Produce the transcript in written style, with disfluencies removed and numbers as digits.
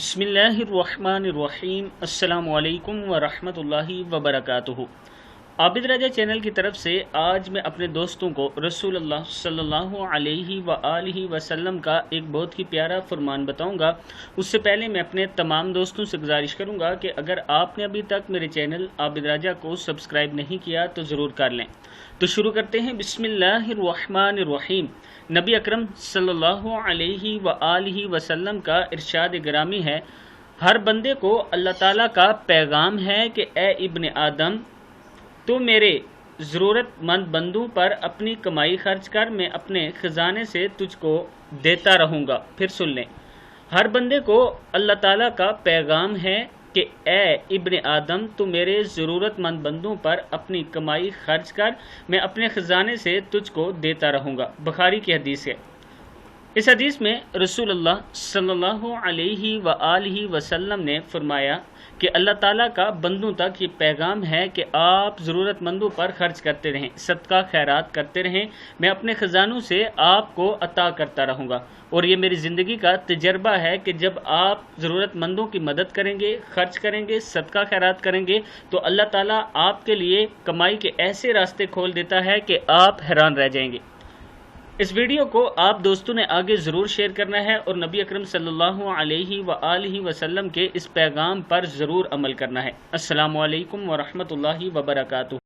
बिस्मिल्लाहिर्रहमानिर्रहीम। अस्सलामु अलैकुम वरहमतुल्लाहि वबरकातुहू। आबिद राजा चैनल की तरफ से आज मैं अपने दोस्तों को रसूलुल्लाह सल्लल्लाहु अलैहि वआलिहि वसल्लम का एक बहुत ही प्यारा फरमान बताऊंगा। उससे पहले मैं अपने तमाम दोस्तों से गुजारिश करूंगा कि अगर आपने अभी तक मेरे चैनल आबिद राजा को सब्सक्राइब नहीं किया तो ज़रूर कर लें। तो शुरू करते हैं। बिस्मिल्लाहिर्रहमानिर्रहीम। नबी अकरम सल्लल्लाहु अलैहि वआलिहि वसल्लम का इरशाद गिरामी है, हर बंदे को अल्लाह ताला का पैगाम है कि ए इब्ने आदम, तो मेरे ज़रूरतमंद बंदों पर अपनी कमाई खर्च कर, मैं अपने ख़जाने से तुझको देता रहूँगा। फिर सुन लें, हर बंदे को अल्लाह ताला का पैगाम है कि ए इब्ने आदम, तो मेरे ज़रूरतमंद बंदों पर अपनी कमाई खर्च कर, मैं अपने ख़जाने से तुझको देता रहूँगा। बुखारी की हदीस है। इस हदीस में रसूलुल्लाह सल्लल्लाहु अलैहि वआलिहि वसल्लम ने फरमाया कि अल्लाह ताला का बंदों तक ये पैगाम है कि आप ज़रूरतमंदों पर खर्च करते रहें, सदका खैरात करते रहें, मैं अपने ख़जानों से आपको अता करता रहूँगा। और ये मेरी ज़िंदगी का तजर्बा है कि जब आप ज़रूरतमंदों की मदद करेंगे, खर्च करेंगे, सदका खैरात करेंगे, तो अल्लाह ताला आपके लिए कमाई के ऐसे रास्ते खोल देता है कि आप हैरान रह जाएंगे। इस वीडियो को आप दोस्तों ने आगे ज़रूर शेयर करना है और नबी अकरम सल्लल्लाहु अलैहि वआलिहि वसल्लम के इस पैगाम पर ज़रूर अमल करना है। अस्सलामु अलैकुम वरहमतुल्लाहि वबरकातुहू।